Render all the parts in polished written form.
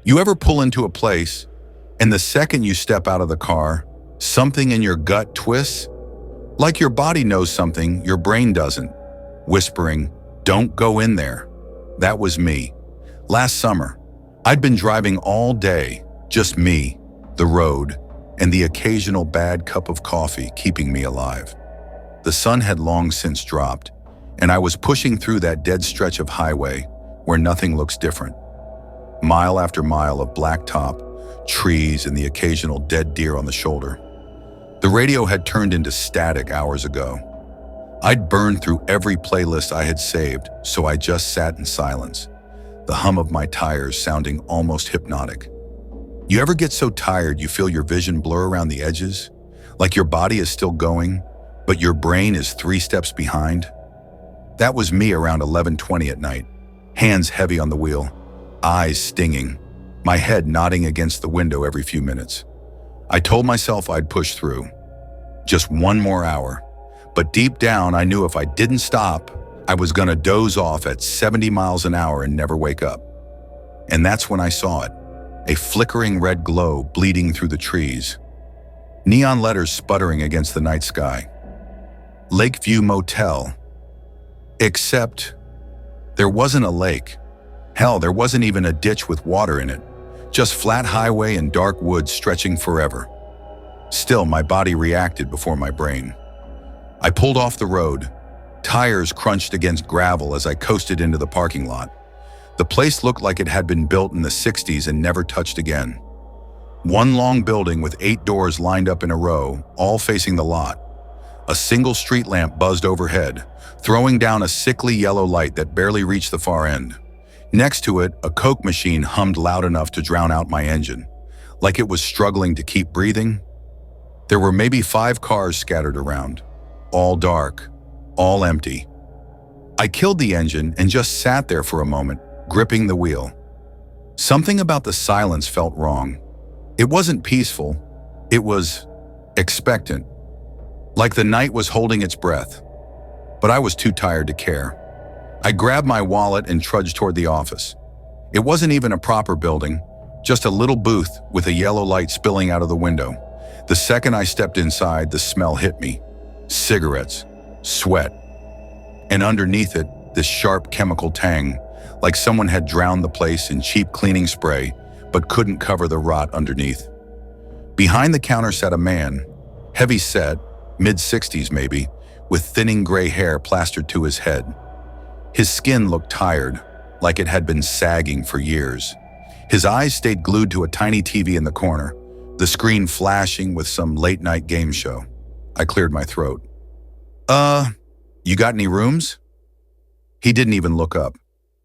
You ever pull into a place, and the second you step out of the car, something in your gut twists? Like your body knows something your brain doesn't, whispering, "Don't go in there." That was me. Last summer, I'd been driving all day, just me, the road, and the occasional bad cup of coffee keeping me alive. The sun had long since dropped, and I was pushing through that dead stretch of highway where nothing looks different. Mile after mile of blacktop, trees, and the occasional dead deer on the shoulder. The radio had turned into static hours ago. I'd burned through every playlist I had saved, so I just sat in silence, the hum of my tires sounding almost hypnotic. You ever get so tired you feel your vision blur around the edges? Like your body is still going, but your brain is 3 steps behind? That was me around 11:20 at night, hands heavy on the wheel, eyes stinging, my head nodding against the window every few minutes. I told myself I'd push through. Just one more hour. But deep down, I knew if I didn't stop, I was gonna doze off at 70 miles an hour and never wake up. And that's when I saw it, a flickering red glow bleeding through the trees. Neon letters sputtering against the night sky. Lakeview Motel. Except there wasn't a lake. Hell, there wasn't even a ditch with water in it. Just flat highway and dark woods stretching forever. Still, my body reacted before my brain. I pulled off the road. Tires crunched against gravel as I coasted into the parking lot. The place looked like it had been built in the 60s and never touched again. One long building with 8 doors lined up in a row, all facing the lot. A single street lamp buzzed overhead, throwing down a sickly yellow light that barely reached the far end. Next to it, a Coke machine hummed loud enough to drown out my engine, like it was struggling to keep breathing. There were maybe 5 cars scattered around, all dark, all empty. I killed the engine and just sat there for a moment, gripping the wheel. Something about the silence felt wrong. It wasn't peaceful, it was expectant, like the night was holding its breath. But I was too tired to care. I grabbed my wallet and trudged toward the office. It wasn't even a proper building, just a little booth with a yellow light spilling out of the window. The second I stepped inside, the smell hit me. Cigarettes, sweat, and underneath it, this sharp chemical tang, like someone had drowned the place in cheap cleaning spray, but couldn't cover the rot underneath. Behind the counter sat a man, heavy set, mid-60s maybe, with thinning gray hair plastered to his head. His skin looked tired, like it had been sagging for years. His eyes stayed glued to a tiny TV in the corner, the screen flashing with some late-night game show. I cleared my throat. You got any rooms?" He didn't even look up,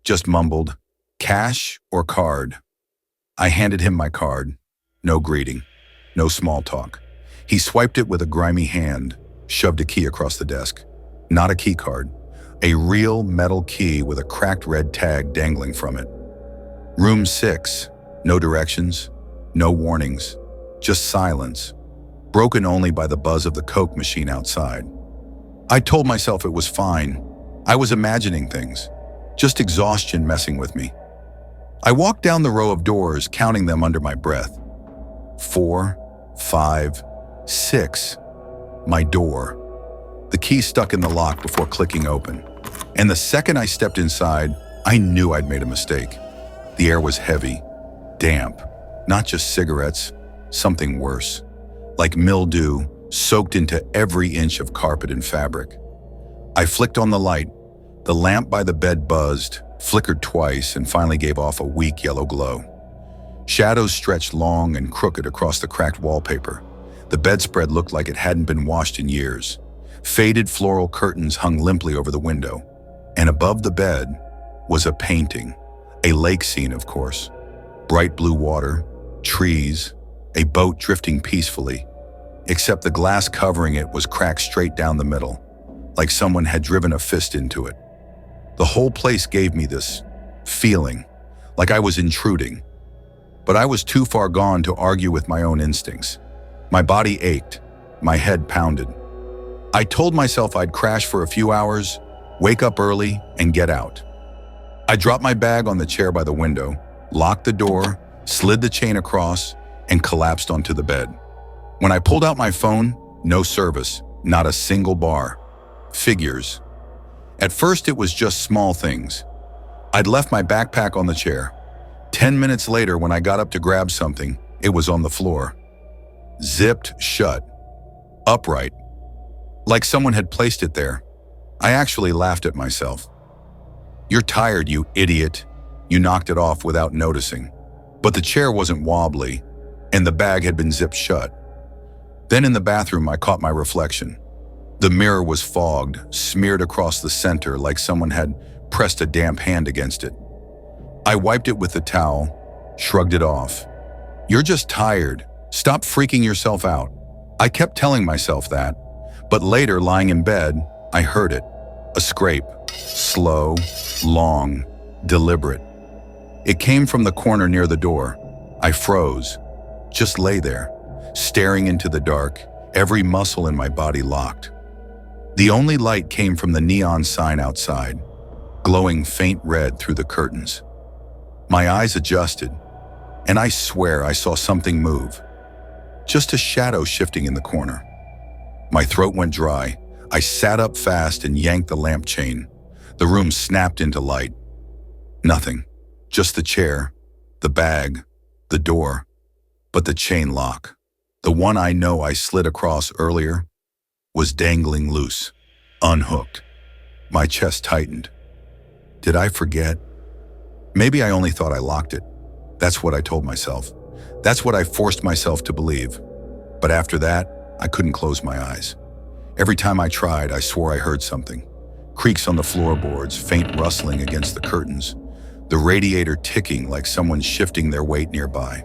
just mumbled, "Cash or card?" I handed him my card. No greeting, no small talk. He swiped it with a grimy hand, shoved a key across the desk. Not a key card, a real metal key with a cracked red tag dangling from it. Room 6, no directions, no warnings, just silence, broken only by the buzz of the Coke machine outside. I told myself it was fine. I was imagining things, just exhaustion messing with me. I walked down the row of doors, counting them under my breath. 4, 5, 6. My door. The key stuck in the lock before clicking open. And the second I stepped inside, I knew I'd made a mistake. The air was heavy, damp, not just cigarettes, something worse. Like mildew, soaked into every inch of carpet and fabric. I flicked on the light. The lamp by the bed buzzed, flickered twice, and finally gave off a weak yellow glow. Shadows stretched long and crooked across the cracked wallpaper. The bedspread looked like it hadn't been washed in years. Faded floral curtains hung limply over the window. And above the bed was a painting. A lake scene, of course. Bright blue water, trees, a boat drifting peacefully. Except the glass covering it was cracked straight down the middle, like someone had driven a fist into it. The whole place gave me this feeling, like I was intruding. But I was too far gone to argue with my own instincts. My body ached, my head pounded. I told myself I'd crash for a few hours, wake up early, and get out. I dropped my bag on the chair by the window, locked the door, slid the chain across, and collapsed onto the bed. When I pulled out my phone, no service, not a single bar. Figures. At first, it was just small things. I'd left my backpack on the chair. 10 minutes later, when I got up to grab something, it was on the floor. Zipped shut. Upright. Like someone had placed it there. I actually laughed at myself. "You're tired, you idiot." You knocked it off without noticing. But the chair wasn't wobbly, and the bag had been zipped shut. Then in the bathroom, I caught my reflection. The mirror was fogged, smeared across the center like someone had pressed a damp hand against it. I wiped it with the towel, shrugged it off. "You're just tired. Stop freaking yourself out." I kept telling myself that, but later, lying in bed, I heard it. A scrape. Slow, long, deliberate. It came from the corner near the door. I froze. Just lay there, staring into the dark, every muscle in my body locked. The only light came from the neon sign outside, glowing faint red through the curtains. My eyes adjusted, and I swear I saw something move. Just a shadow shifting in the corner. My throat went dry. I sat up fast and yanked the lamp chain. The room snapped into light. Nothing. Just the chair, the bag, the door. But the chain lock, the one I know I slid across earlier, was dangling loose, unhooked. My chest tightened. Did I forget? Maybe I only thought I locked it. That's what I told myself. That's what I forced myself to believe. But after that, I couldn't close my eyes. Every time I tried, I swore I heard something. Creaks on the floorboards, faint rustling against the curtains, the radiator ticking like someone shifting their weight nearby.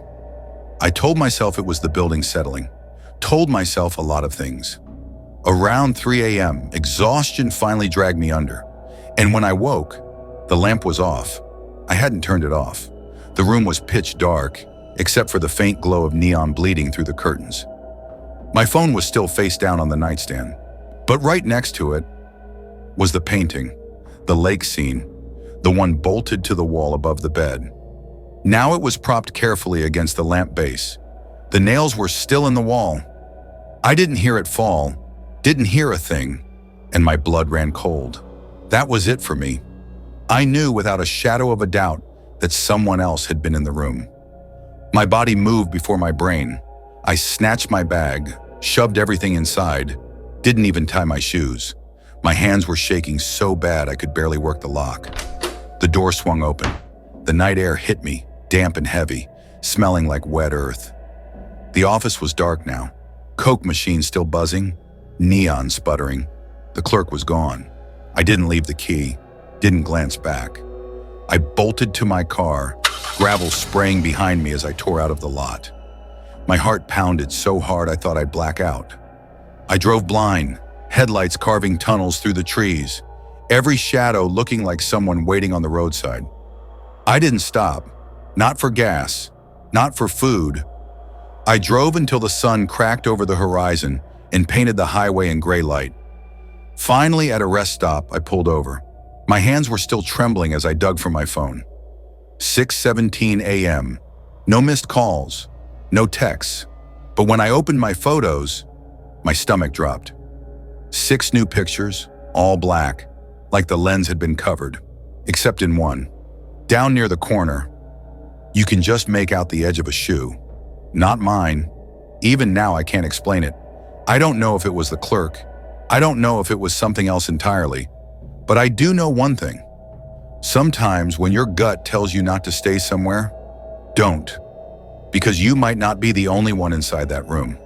I told myself it was the building settling. Told myself a lot of things. Around 3 a.m., exhaustion finally dragged me under. And when I woke, the lamp was off. I hadn't turned it off. The room was pitch dark, except for the faint glow of neon bleeding through the curtains. My phone was still face down on the nightstand, but right next to it was the painting, the lake scene, the one bolted to the wall above the bed. Now it was propped carefully against the lamp base. The nails were still in the wall. I didn't hear it fall, didn't hear a thing, and my blood ran cold. That was it for me. I knew without a shadow of a doubt that someone else had been in the room. My body moved before my brain. I snatched my bag, shoved everything inside, didn't even tie my shoes. My hands were shaking so bad I could barely work the lock. The door swung open. The night air hit me, damp and heavy, smelling like wet earth. The office was dark now. Coke machine still buzzing, neon sputtering. The clerk was gone. I didn't leave the key, didn't glance back. I bolted to my car, gravel spraying behind me as I tore out of the lot. My heart pounded so hard I thought I'd black out. I drove blind, headlights carving tunnels through the trees, every shadow looking like someone waiting on the roadside. I didn't stop, not for gas, not for food. I drove until the sun cracked over the horizon and painted the highway in gray light. Finally, at a rest stop, I pulled over. My hands were still trembling as I dug for my phone. 6:17 a.m. No missed calls, no texts. But when I opened my photos, my stomach dropped. 6 new pictures, all black, like the lens had been covered, except in one. Down near the corner, you can just make out the edge of a shoe. Not mine. Even now, I can't explain it. I don't know if it was the clerk. I don't know if it was something else entirely. But I do know one thing. Sometimes when your gut tells you not to stay somewhere, don't. Because you might not be the only one inside that room.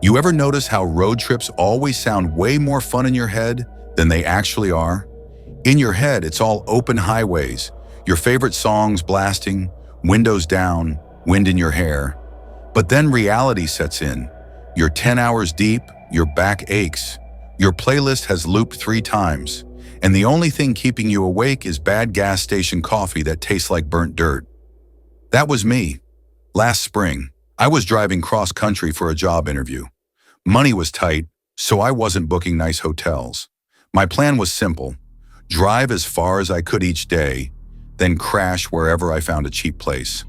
You ever notice how road trips always sound way more fun in your head than they actually are? In your head, it's all open highways, your favorite songs blasting, windows down, wind in your hair. But then reality sets in. You're 10 hours deep, your back aches. Your playlist has looped 3 times, and the only thing keeping you awake is bad gas station coffee that tastes like burnt dirt. That was me. Last spring, I was driving cross-country for a job interview. Money was tight, so I wasn't booking nice hotels. My plan was simple. drive as far as I could each day, then crash wherever I found a cheap place.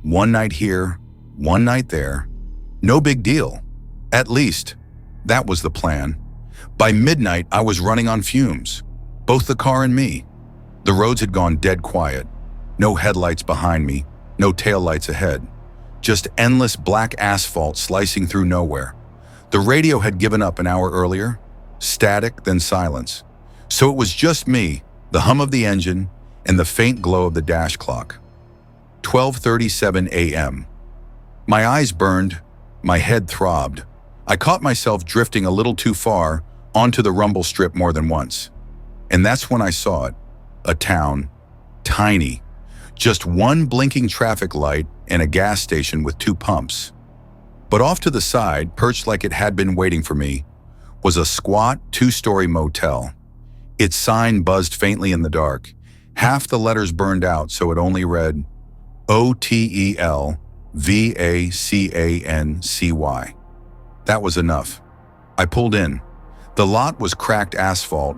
One night here, one night there. No big deal. At least, that was the plan. By midnight, I was running on fumes, both the car and me. The roads had gone dead quiet. No headlights behind me, no taillights ahead. Just endless black asphalt slicing through nowhere. The radio had given up an hour earlier. Static, then silence. So it was just me, the hum of the engine, and the faint glow of the dash clock. 12:37 a.m. My eyes burned, my head throbbed. I caught myself drifting a little too far onto the rumble strip more than once. And that's when I saw it. A town, tiny. Just one blinking traffic light and a gas station with two pumps. But off to the side, perched like it had been waiting for me, was a squat, two-story motel. Its sign buzzed faintly in the dark. Half the letters burned out, so it only read OTEL-VACANCY. That was enough. I pulled in. The lot was cracked asphalt,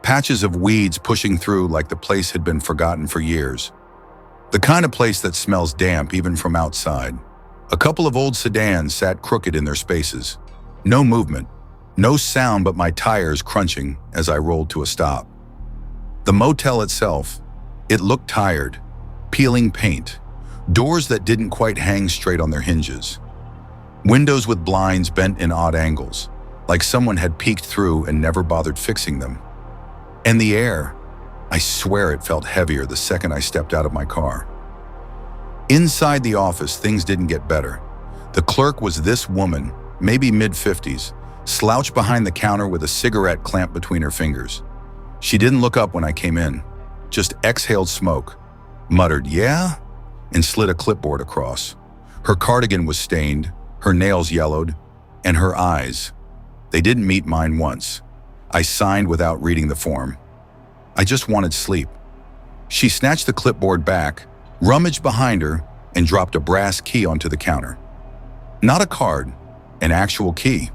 patches of weeds pushing through like the place had been forgotten for years. The kind of place that smells damp even from outside. A couple of old sedans sat crooked in their spaces. No movement, no sound but my tires crunching as I rolled to a stop. The motel itself, it looked tired, peeling paint, doors that didn't quite hang straight on their hinges. Windows with blinds bent in odd angles, like someone had peeked through and never bothered fixing them. And the air, I swear it felt heavier the second I stepped out of my car. Inside the office, things didn't get better. The clerk was this woman, maybe mid-50s, slouched behind the counter with a cigarette clamped between her fingers. She didn't look up when I came in, just exhaled smoke, muttered, "Yeah?" and slid a clipboard across. Her cardigan was stained, her nails yellowed, and her eyes. They didn't meet mine once. I signed without reading the form. I just wanted sleep. She snatched the clipboard back, rummaged behind her, and dropped a brass key onto the counter. Not a card, an actual key.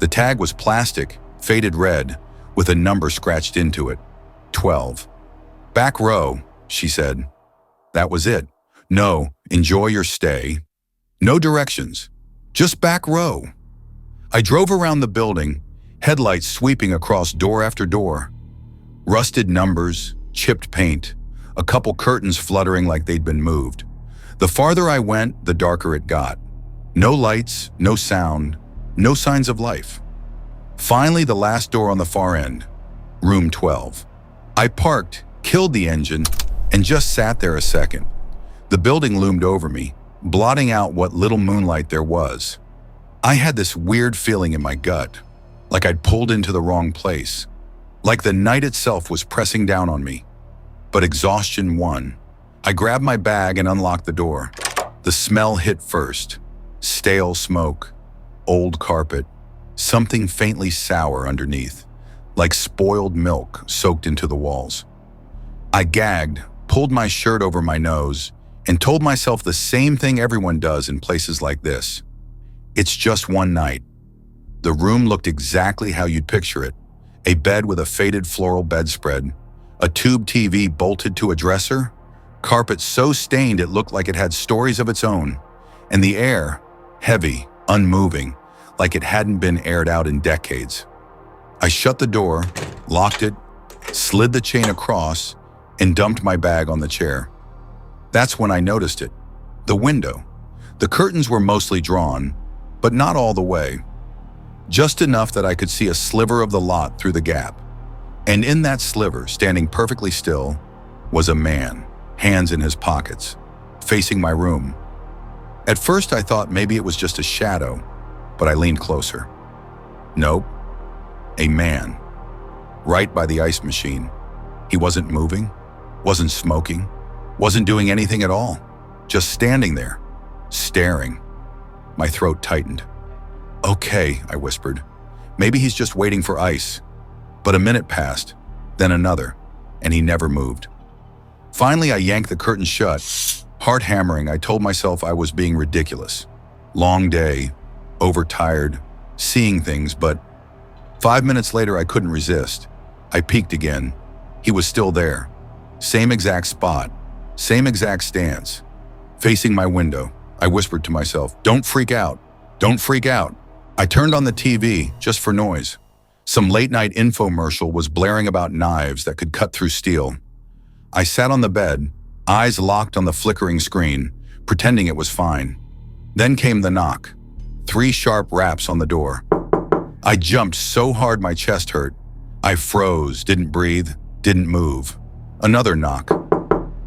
The tag was plastic, faded red, with a number scratched into it. 12. "Back row," she said. That was it. No, enjoy your stay. No directions, just back row. I drove around the building, headlights sweeping across door after door. Rusted numbers, chipped paint, a couple curtains fluttering like they'd been moved. The farther I went, the darker it got. No lights, no sound, no signs of life. Finally, the last door on the far end, room 12. I parked, killed the engine, and just sat there a second. The building loomed over me, blotting out what little moonlight there was. I had this weird feeling in my gut, like I'd pulled into the wrong place, like the night itself was pressing down on me. But exhaustion won. I grabbed my bag and unlocked the door. The smell hit first. Stale smoke, old carpet, something faintly sour underneath, like spoiled milk soaked into the walls. I gagged, pulled my shirt over my nose, and told myself the same thing everyone does in places like this. It's just one night. The room looked exactly how you'd picture it. A bed with a faded floral bedspread, a tube TV bolted to a dresser, carpet so stained it looked like it had stories of its own, and the air, heavy, unmoving, like it hadn't been aired out in decades. I shut the door, locked it, slid the chain across, and dumped my bag on the chair. That's when I noticed it. The window. The curtains were mostly drawn, but not all the way. Just enough that I could see a sliver of the lot through the gap. And in that sliver, standing perfectly still, was a man, hands in his pockets, facing my room. At first I thought maybe it was just a shadow, but I leaned closer. Nope. A man. Right by the ice machine. He wasn't moving, wasn't smoking, wasn't doing anything at all. Just standing there, staring. My throat tightened. "Okay," I whispered. "Maybe he's just waiting for ice." But a minute passed, then another, and he never moved. Finally, I yanked the curtain shut. Heart hammering, I told myself I was being ridiculous. Long day, overtired, seeing things, but 5 minutes later I couldn't resist. I peeked again. He was still there. Same exact spot, same exact stance. Facing my window, I whispered to myself, "Don't freak out, don't freak out." I turned on the TV just for noise. Some late-night infomercial was blaring about knives that could cut through steel. I sat on the bed, eyes locked on the flickering screen, pretending it was fine. Then came the knock. 3 sharp raps on the door. I jumped so hard my chest hurt. I froze, didn't breathe, didn't move. Another knock.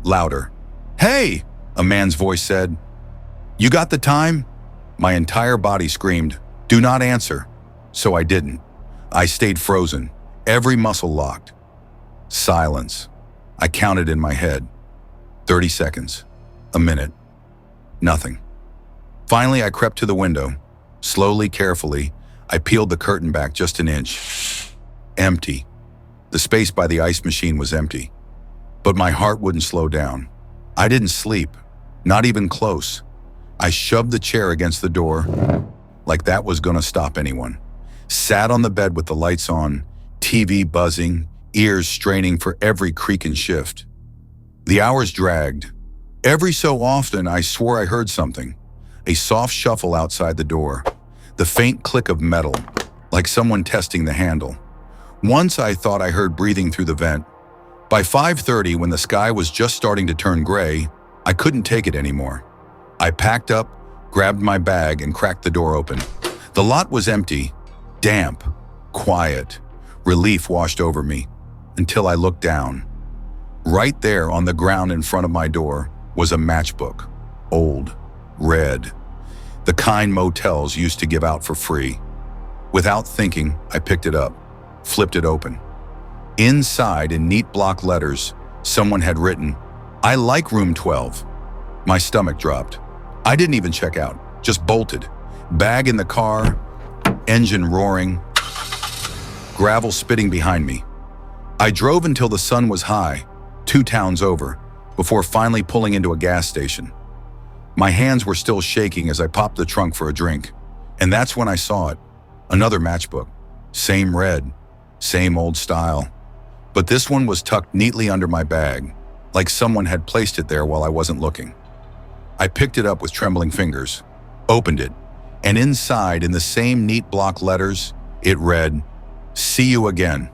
Louder. "Hey!" a man's voice said. "You got the time?" My entire body screamed, "Do not answer." So I didn't. I stayed frozen, every muscle locked. Silence. I counted in my head. 30 seconds. A minute. Nothing. Finally, I crept to the window. Slowly, carefully, I peeled the curtain back just an inch. Empty. The space by the ice machine was empty. But my heart wouldn't slow down. I didn't sleep, not even close. I shoved the chair against the door, like that was gonna stop anyone. Sat on the bed with the lights on, TV buzzing, ears straining for every creak and shift. The hours dragged. Every so often, I swore I heard something. A soft shuffle outside the door. The faint click of metal, like someone testing the handle. Once I thought I heard breathing through the vent. By 5:30, when the sky was just starting to turn gray, I couldn't take it anymore. I packed up, grabbed my bag, and cracked the door open. The lot was empty, damp, quiet. Relief washed over me, until I looked down. Right there on the ground in front of my door was a matchbook, old, red, the kind motels used to give out for free. Without thinking, I picked it up, flipped it open. Inside, in neat block letters, someone had written, "I like room 12." My stomach dropped. I didn't even check out, just bolted. Bag in the car, engine roaring, gravel spitting behind me. I drove until the sun was high, 2 towns over, before finally pulling into a gas station. My hands were still shaking as I popped the trunk for a drink. And that's when I saw it. Another matchbook. Same red, same old style. But this one was tucked neatly under my bag, like someone had placed it there while I wasn't looking. I picked it up with trembling fingers, opened it, and inside, in the same neat block letters, it read, "See you again."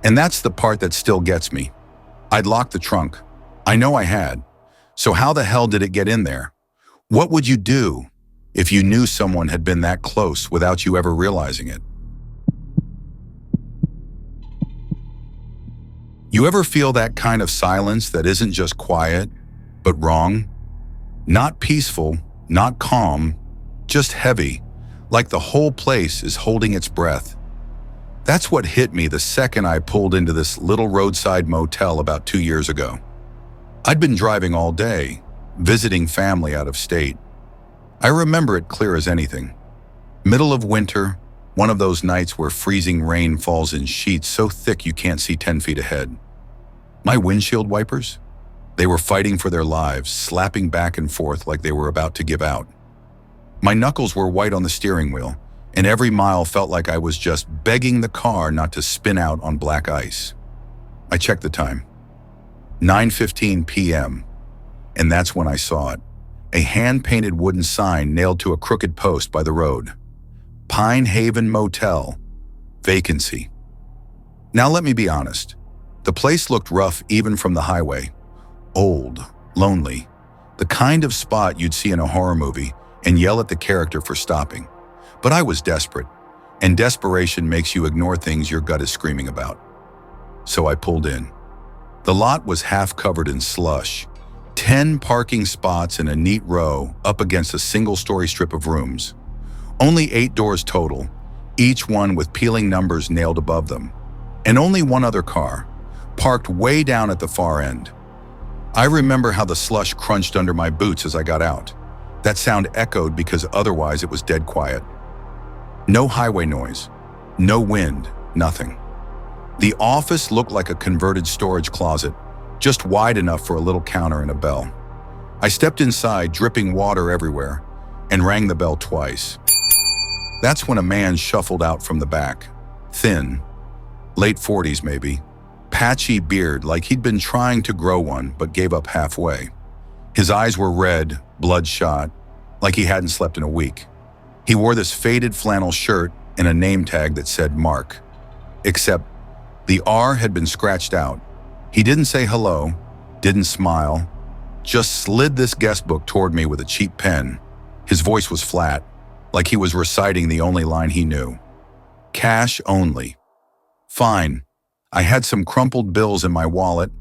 And that's the part that still gets me. I'd locked the trunk. I know I had. So how the hell did it get in there? What would you do if you knew someone had been that close without you ever realizing it? You ever feel that kind of silence that isn't just quiet, but wrong? Not peaceful, not calm, just heavy, like the whole place is holding its breath. That's what hit me the second I pulled into this little roadside motel about 2 years ago. I'd been driving all day, visiting family out of state. I remember it clear as anything. Middle of winter, one of those nights where freezing rain falls in sheets so thick you can't see 10 feet ahead. My windshield wipers? They were fighting for their lives, slapping back and forth like they were about to give out. My knuckles were white on the steering wheel, and every mile felt like I was just begging the car not to spin out on black ice. I checked the time. 9:15 p.m., and that's when I saw it. A hand-painted wooden sign nailed to a crooked post by the road. Pine Haven Motel. Vacancy. Now let me be honest. The place looked rough even from the highway. Old, lonely, the kind of spot you'd see in a horror movie and yell at the character for stopping. But I was desperate, and desperation makes you ignore things your gut is screaming about. So I pulled in. The lot was half covered in slush. 10 parking spots in a neat row up against a single-story strip of rooms. Only 8 doors total, each one with peeling numbers nailed above them. And only one other car, parked way down at the far end. I remember how the slush crunched under my boots as I got out. That sound echoed because otherwise it was dead quiet. No highway noise, no wind, nothing. The office looked like a converted storage closet, just wide enough for a little counter and a bell. I stepped inside, dripping water everywhere, and rang the bell twice. That's when a man shuffled out from the back, thin, late 40s maybe, patchy beard like he'd been trying to grow one but gave up halfway. His eyes were red, bloodshot, like he hadn't slept in a week. He wore this faded flannel shirt and a name tag that said Mark. Except the R had been scratched out. He didn't say hello, didn't smile, just slid this guest book toward me with a cheap pen. His voice was flat, like he was reciting the only line he knew. Cash only. Fine. I had some crumpled bills in my wallet,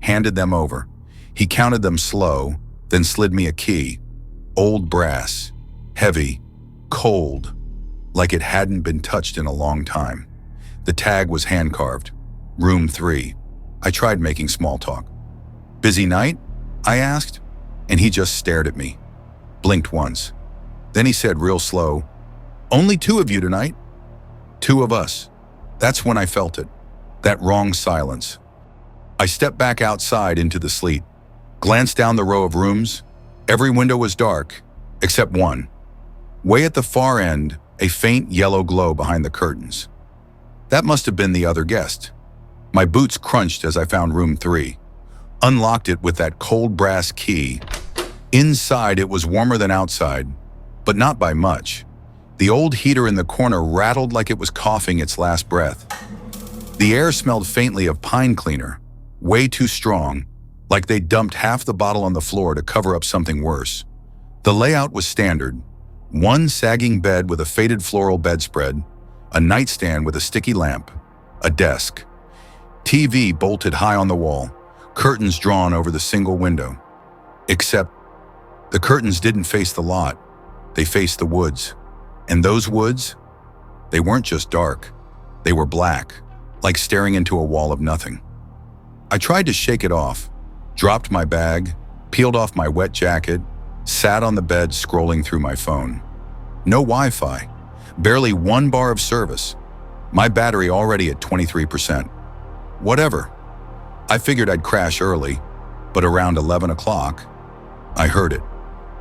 handed them over. He counted them slow, then slid me a key. Old brass, heavy, cold, like it hadn't been touched in a long time. The tag was hand-carved. Room 3. I tried making small talk. Busy night? I asked, and he just stared at me. Blinked once. Then he said real slow, "Only 2 of you tonight?" 2 of us. That's when I felt it. That wrong silence. I stepped back outside into the sleet, glanced down the row of rooms. Every window was dark, except one. Way at the far end, a faint yellow glow behind the curtains. That must have been the other guest. My boots crunched as I found room 3. Unlocked it with that cold brass key. Inside, it was warmer than outside, but not by much. The old heater in the corner rattled like it was coughing its last breath. The air smelled faintly of pine cleaner, way too strong, like they dumped half the bottle on the floor to cover up something worse. The layout was standard. One sagging bed with a faded floral bedspread, a nightstand with a sticky lamp, a desk. TV bolted high on the wall, curtains drawn over the single window. Except the curtains didn't face the lot, they faced the woods. And those woods, they weren't just dark, they were black, like staring into a wall of nothing. I tried to shake it off, dropped my bag, peeled off my wet jacket, sat on the bed scrolling through my phone. No Wi-Fi, barely 1 bar of service. My battery already at 23%. Whatever. I figured I'd crash early, but around 11 o'clock, I heard it.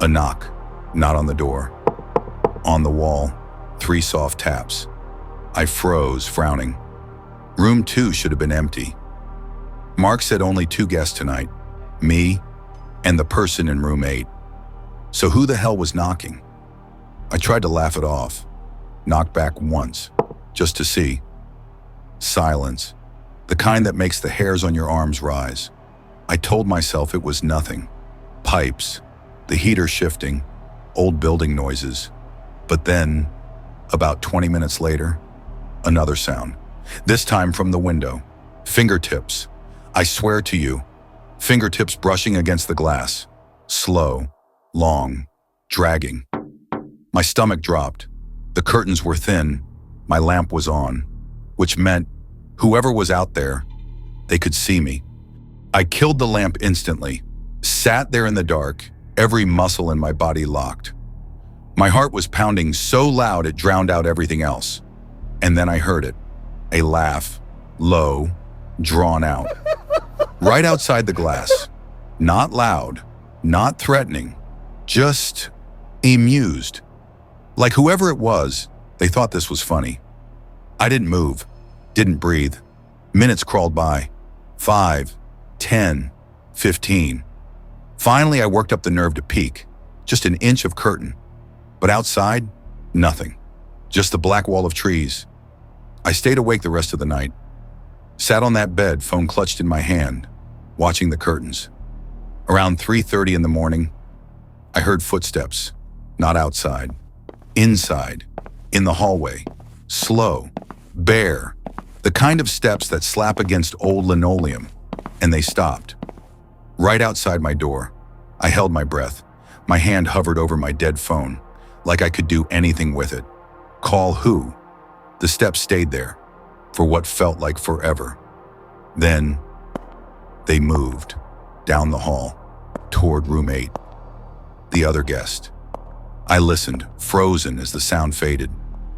A knock, not on the door. On the wall, 3 soft taps. I froze, frowning. Room 2 should have been empty. Mark said only 2 guests tonight, me and the person in room 8. So who the hell was knocking? I tried to laugh it off, knocked back once, just to see. Silence, the kind that makes the hairs on your arms rise. I told myself it was nothing. Pipes, the heater shifting, old building noises. But then, about 20 minutes later, another sound. This time from the window. Fingertips. I swear to you, fingertips brushing against the glass. Slow, long, dragging. My stomach dropped. The curtains were thin. My lamp was on, which meant whoever was out there, they could see me. I killed the lamp instantly, sat there in the dark, every muscle in my body locked. My heart was pounding so loud it drowned out everything else. And then I heard it, a laugh, low, drawn out. Right outside the glass. Not loud, not threatening, just amused. Like whoever it was, they thought this was funny. I didn't move, didn't breathe. Minutes crawled by. 5, 10, 15. Finally, I worked up the nerve to peek. Just an inch of curtain. But outside, nothing. Just the black wall of trees. I stayed awake the rest of the night. Sat on that bed, phone clutched in my hand, watching the curtains. Around 3:30 in the morning, I heard footsteps, not outside, inside, in the hallway, slow, bare, the kind of steps that slap against old linoleum, and they stopped. Right outside my door, I held my breath. My hand hovered over my dead phone, like I could do anything with it. Call who? The steps stayed there, for what felt like forever. Then, they moved, down the hall, toward room 8. The other guest. I listened, frozen as the sound faded,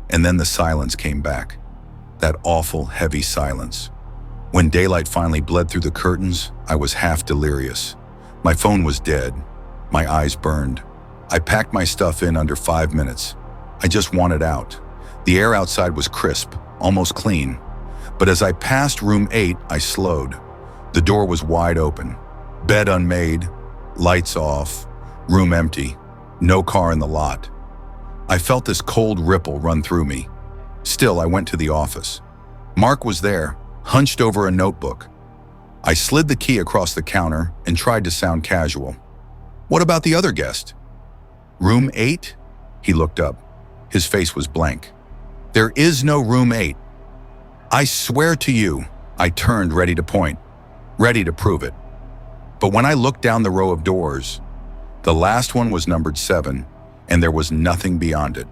and then the silence came back. That awful, heavy silence. When daylight finally bled through the curtains, I was half delirious. My phone was dead. My eyes burned. I packed my stuff in under 5 minutes. I just wanted out. The air outside was crisp, almost clean. But as I passed room 8, I slowed. The door was wide open. Bed unmade, lights off, room empty, no car in the lot. I felt this cold ripple run through me. Still, I went to the office. Mark was there, hunched over a notebook. I slid the key across the counter and tried to sound casual. "What about the other guest?" "Room 8? He looked up. His face was blank. "There is no room 8. I swear to you." I turned, ready to point, ready to prove it. But when I looked down the row of doors, the last one was numbered 7, and there was nothing beyond it.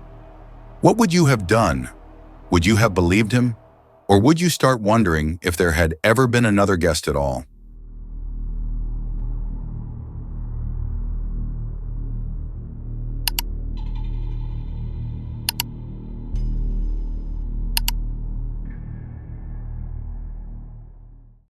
What would you have done? Would you have believed him? Or would you start wondering if there had ever been another guest at all?